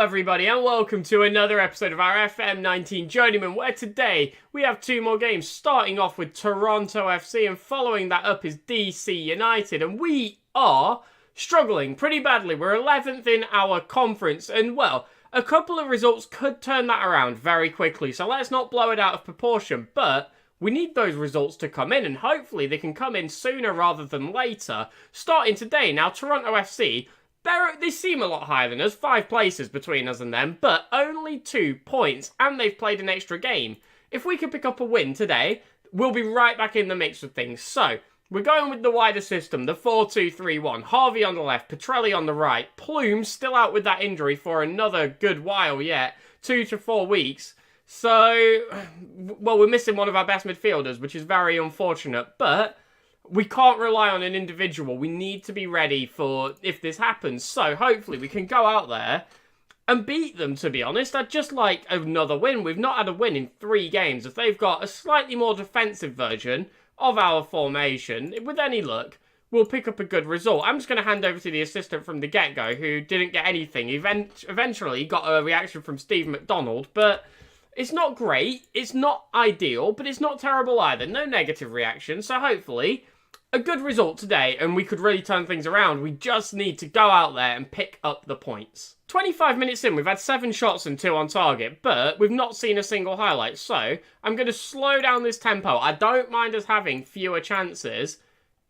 everybody, and welcome to another episode of our FM19 Journeyman, where today we have two more games, starting off with Toronto FC, and following that up is DC United, and we are struggling pretty badly. We're 11th in our conference, and well, a couple of results could turn that around very quickly, so let's not blow it out of proportion, but we need those results to come in, and hopefully they can come in sooner rather than later. Starting today, now Toronto FC, they seem a lot higher than us, 5 places between us and them, but only 2 points, and they've played an extra game. If we can pick up a win today, we'll be right back in the mix of things. So, we're going with the wider system, the 4-2-3-1. Harvey on the left, Petrelli on the right. Plume still out with that injury for another good while yet, 2 to 4 weeks. So, well, we're missing one of our best midfielders, which is very unfortunate, but we can't rely on an individual. We need to be ready for if this happens. So hopefully we can go out there and beat them, to be honest. I'd just like another win. We've not had a win in 3 games. If they've got a slightly more defensive version of our formation, with any luck, we'll pick up a good result. I'm just going to hand over to the assistant from the get-go, who didn't get anything. Eventually got a reaction from Steve McDonald, but it's not great. It's not ideal, but it's not terrible either. No negative reaction, so hopefully a good result today, and we could really turn things around. We just need to go out there and pick up the points. 25 minutes in, we've had 7 shots and 2 on target, but we've not seen a single highlight. So, I'm going to slow down this tempo. I don't mind us having fewer chances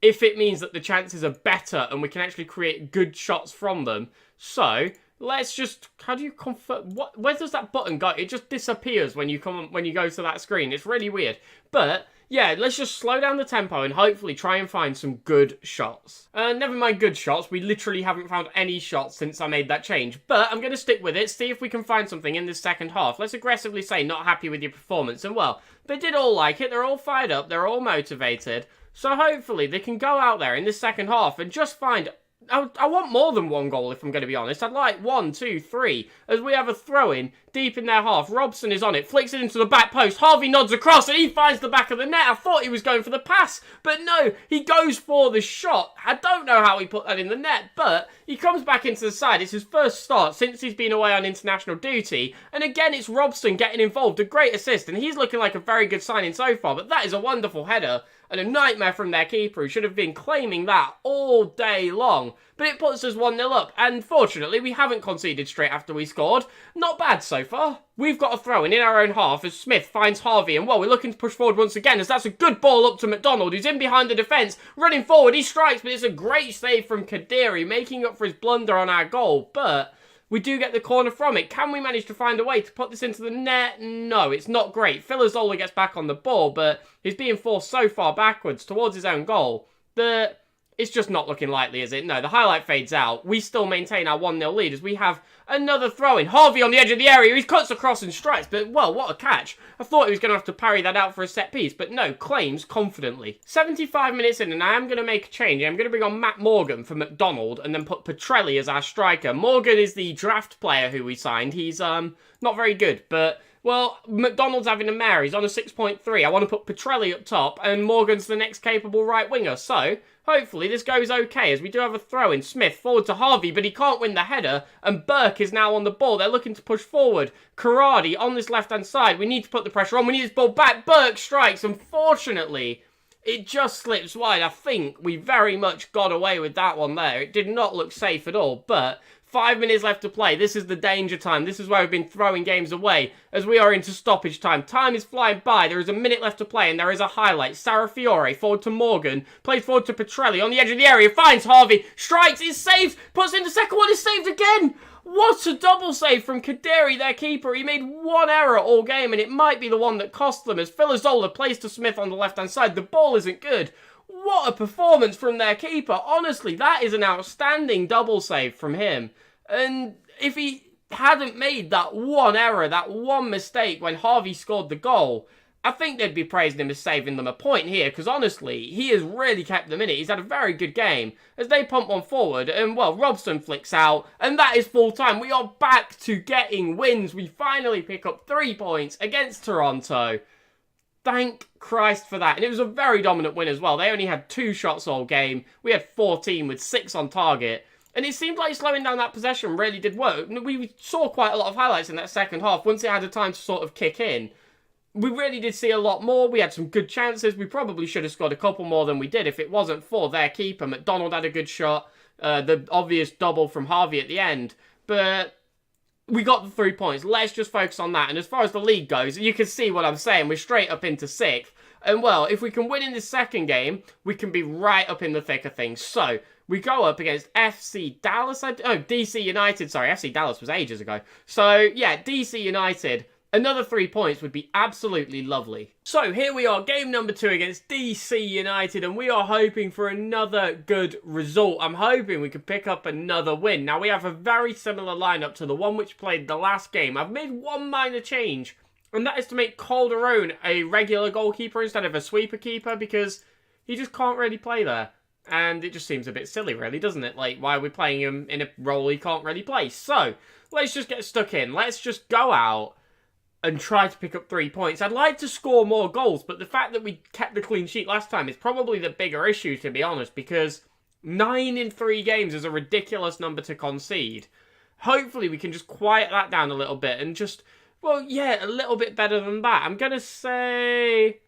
if it means that the chances are better and we can actually create good shots from them. So, let's just, how do you confirm, where does that button go? It just disappears when you go to that screen. It's really weird. But yeah, let's just slow down the tempo and hopefully try and find some good shots. Never mind good shots, we literally haven't found any shots since I made that change. But I'm going to stick with it, see if we can find something in this second half. Let's aggressively say not happy with your performance. And well, they did all like it, they're all fired up, they're all motivated. So hopefully they can go out there in this second half and just find, I want more than 1 goal, if I'm going to be honest. I'd like 1, 2, 3, as we have a throw-in deep in their half. Robson is on it, flicks it into the back post. Harvey nods across, and he finds the back of the net. I thought he was going for the pass, but no, he goes for the shot. I don't know how he put that in the net, but he comes back into the side. It's his first start since he's been away on international duty, and again, it's Robson getting involved. A great assist, and he's looking like a very good signing so far, but that is a wonderful header and a nightmare from their keeper, who should have been claiming that all day long. But it puts us 1-0 up, and fortunately, we haven't conceded straight after we scored. Not bad so far. We've got a throw-in our own half as Smith finds Harvey, and well, we're looking to push forward once again, as that's a good ball up to McDonald, who's in behind the defence, running forward, he strikes, but it's a great save from Kadiri, making up for his blunder on our goal, but we do get the corner from it. Can we manage to find a way to put this into the net? No, it's not great. Philazola gets back on the ball, but he's being forced so far backwards towards his own goal that it's just not looking likely, is it? No, the highlight fades out. We still maintain our 1-0 lead as we have another throw-in. Harvey on the edge of the area. He cuts across and strikes, but, well, what a catch. I thought he was going to have to parry that out for a set piece, but no, claims confidently. 75 minutes in, and I am going to make a change. I'm going to bring on Matt Morgan for McDonald and then put Petrelli as our striker. Morgan is the draft player who we signed. He's not very good, but well, McDonald's having a mare. He's on a 6.3. I want to put Petrelli up top, and Morgan's the next capable right winger. So, hopefully this goes okay, as we do have a throw in. Smith forward to Harvey, but he can't win the header, and Burke is now on the ball. They're looking to push forward. Karadi on this left-hand side. We need to put the pressure on. We need this ball back. Burke strikes. Unfortunately, it just slips wide. I think we very much got away with that one there. It did not look safe at all, but 5 minutes left to play. This is the danger time. This is where we've been throwing games away as we are into stoppage time. Time is flying by. There is a minute left to play and there is a highlight. Sarrafiore forward to Morgan. Plays forward to Petrelli on the edge of the area. Finds Harvey. Strikes. Is saved. Puts in the second one. Is saved again. What a double save from Kadiri, their keeper. He made 1 error all game and it might be the one that cost them as Philazola plays to Smith on the left-hand side. The ball isn't good. What a performance from their keeper. Honestly, that is an outstanding double save from him. And if he hadn't made that 1 error, that 1 mistake when Harvey scored the goal, I think they'd be praising him as saving them a point here, because honestly, he has really kept them in it. He's had a very good game as they pump one forward, and well, Robson flicks out, and that is full time. We are back to getting wins. We finally pick up 3 points against Toronto. Thank Christ for that. And it was a very dominant win as well. They only had 2 shots all game. We had 14 with 6 on target. And it seemed like slowing down that possession really did work. We saw quite a lot of highlights in that second half once it had the time to sort of kick in. We really did see a lot more. We had some good chances. We probably should have scored a couple more than we did if it wasn't for their keeper. McDonald had a good shot. The obvious double from Harvey at the end. But we got the 3 points. Let's just focus on that. And as far as the league goes, you can see what I'm saying. We're straight up into 6th. And well, if we can win in this second game, we can be right up in the thick of things. So we go up against FC Dallas. DC United. Sorry, FC Dallas was ages ago. So yeah, DC United. Another 3 points would be absolutely lovely. So here we are, game number 2 against DC United, and we are hoping for another good result. I'm hoping we can pick up another win. Now, we have a very similar lineup to the one which played the last game. I've made one minor change, and that is to make Calderon a regular goalkeeper instead of a sweeper keeper, because he just can't really play there. And it just seems a bit silly, really, doesn't it? Like, why are we playing him in a role he can't really play? So, let's just get stuck in. Let's just go out and try to pick up 3 points. I'd like to score more goals, but the fact that we kept the clean sheet last time is probably the bigger issue, to be honest, because 9 in 3 games is a ridiculous number to concede. Hopefully we can just quiet that down a little bit and just, well, yeah, a little bit better than that. I'm going to say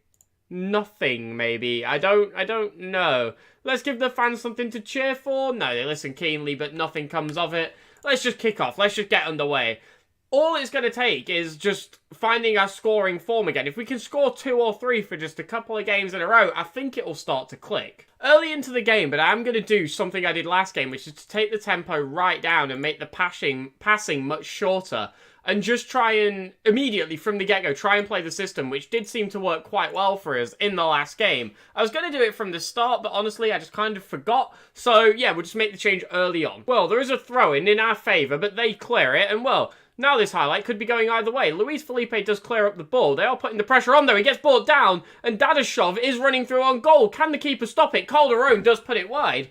nothing, maybe. I don't know. Let's give the fans something to cheer for. No, they listen keenly, but nothing comes of it. Let's just kick off. Let's just get underway. All it's going to take is just finding our scoring form again. If we can score 2 or 3 for just a couple of games in a row, I think it will start to click. Early into the game, but I'm going to do something I did last game, which is to take the tempo right down and make the passing much shorter. And just try and, immediately from the get-go, try and play the system, which did seem to work quite well for us in the last game. I was going to do it from the start, but honestly, I just kind of forgot. So, yeah, we'll just make the change early on. Well, there is a throw-in in our favour, but they clear it, and well, now this highlight could be going either way. Luis Felipe does clear up the ball. They are putting the pressure on, though. He gets brought down, and Dadashov is running through on goal. Can the keeper stop it? Calderon does put it wide.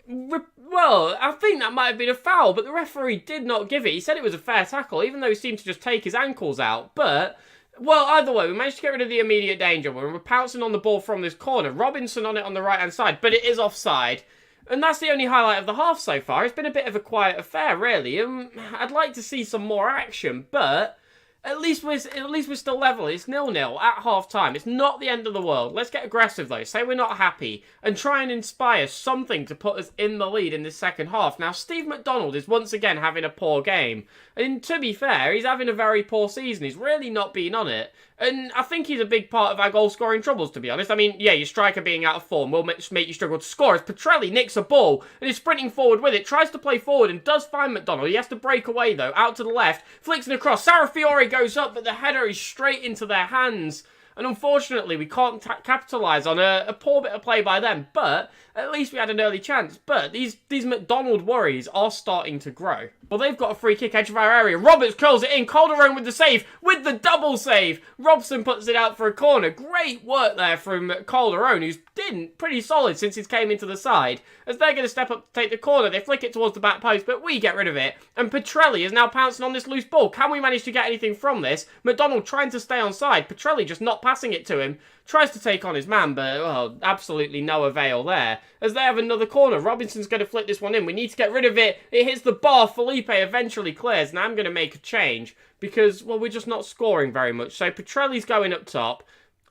Well, I think that might have been a foul, but the referee did not give it. He said it was a fair tackle, even though he seemed to just take his ankles out. But, well, either way, we managed to get rid of the immediate danger. We're pouncing on the ball from this corner. Robinson on it on the right-hand side, but it is offside. And that's the only highlight of the half so far. It's been a bit of a quiet affair, really. I'd like to see some more action, but at least we're still level. It's 0-0 at half-time. It's not the end of the world. Let's get aggressive, though. Say we're not happy and try and inspire something to put us in the lead in this second half. Now, Steve McDonald is once again having a poor game. And to be fair, he's having a very poor season. He's really not been on it. And I think he's a big part of our goal-scoring troubles, to be honest. I mean, yeah, your striker being out of form will make you struggle to score. As Petrelli nicks a ball and is sprinting forward with it, tries to play forward and does find McDonald. He has to break away, though, out to the left, flicks it across. Sarafiore goes up, but the header is straight into their hands. And unfortunately, we can't capitalise on a poor bit of play by them. But at least we had an early chance. But these McDonald worries are starting to grow. Well, they've got a free kick edge of our area. Roberts curls it in. Calderon with the save. With the double save. Robson puts it out for a corner. Great work there from Calderon, who's been pretty solid since he's came into the side. As they're going to step up to take the corner, they flick it towards the back post, but we get rid of it. And Petrelli is now pouncing on this loose ball. Can we manage to get anything from this? McDonald trying to stay on side. Petrelli just not passing it to him. Tries to take on his man, but, well, absolutely no avail there. As they have another corner, Robinson's going to flick this one in. We need to get rid of it. It hits the bar. Felipe eventually clears, and I'm going to make a change because, well, we're just not scoring very much. So Petrelli's going up top.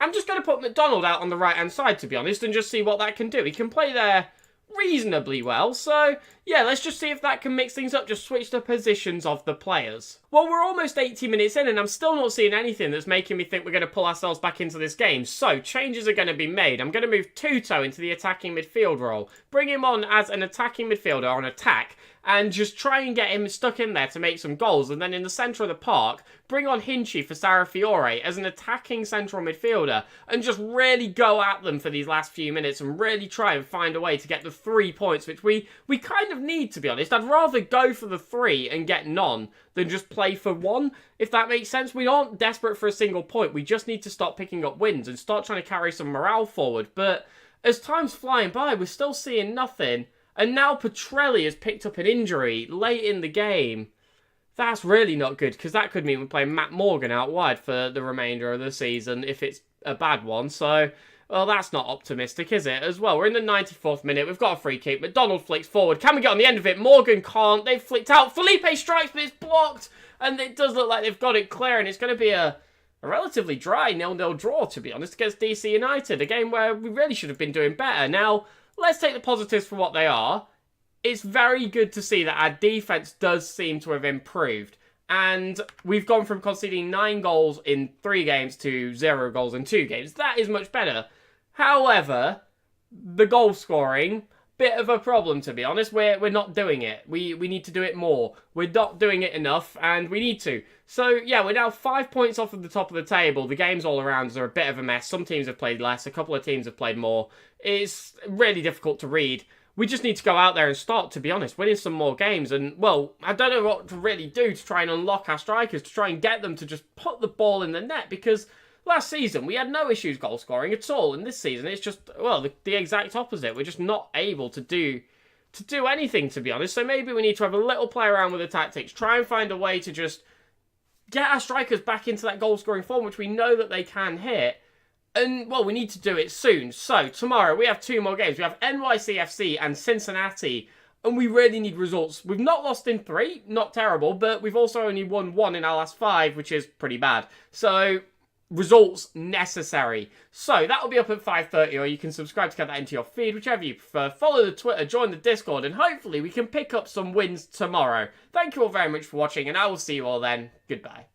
I'm just going to put McDonald out on the right-hand side, to be honest, and just see what that can do. He can play there reasonably well, so yeah, let's just see if that can mix things up, just switch the positions of the players. Well, we're almost 80 minutes in and I'm still not seeing anything that's making me think we're going to pull ourselves back into this game, so changes are going to be made. I'm going to move Tuto into the attacking midfield role, bring him on as an attacking midfielder on attack, and just try and get him stuck in there to make some goals. And then in the centre of the park, bring on Hinchy for Sarafiore as an attacking central midfielder and just really go at them for these last few minutes and really try and find a way to get the 3 points, which we kind of need, to be honest. I'd rather go for the 3 and get none than just play for 1, if that makes sense. We aren't desperate for a single point. We just need to start picking up wins and start trying to carry some morale forward. But as time's flying by, we're still seeing nothing. And now Petrelli has picked up an injury late in the game. That's really not good, because that could mean we're playing Matt Morgan out wide for the remainder of the season if it's a bad one. So, Well, that's not optimistic, is it? As well, we're in the 94th minute. We've got a free kick. McDonald flicks forward. Can we get on the end of it? Morgan can't. They've flicked out. Felipe strikes, but it's blocked. And it does look like they've got it clear. And it's going to be a relatively dry 0-0 draw, to be honest, against DC United. A game where we really should have been doing better. Now, let's take the positives for what they are. It's very good to see that our defence does seem to have improved. And we've gone from conceding 9 goals in 3 games to 0 goals in 2 games. That is much better. However, the goal scoring, bit of a problem, to be honest. We're not doing it. We need to do it more. We're not doing it enough, and we need to. So, yeah, we're now 5 points off of the top of the table. The games all around us are a bit of a mess. Some teams have played less. A couple of teams have played more. It's really difficult to read. We just need to go out there and start, to be honest, winning some more games. And, well, I don't know what to really do to try and unlock our strikers, to try and get them to just put the ball in the net, because last season, we had no issues goal scoring at all. And this season, it's just, well, the exact opposite. We're just not able to do anything, to be honest. So maybe we need to have a little play around with the tactics. Try and find a way to just get our strikers back into that goal scoring form, which we know that they can hit. And, well, we need to do it soon. So, tomorrow, we have 2 more games. We have NYCFC and Cincinnati. And we really need results. We've not lost in 3. Not terrible. But we've also only won 1 in our last 5, which is pretty bad. So, results necessary. So that'll be up at 5:30, or you can subscribe to get that into your feed, whichever you prefer. Follow the Twitter, join the Discord, and hopefully we can pick up some wins tomorrow. Thank you all very much for watching, and I will see you all then. Goodbye.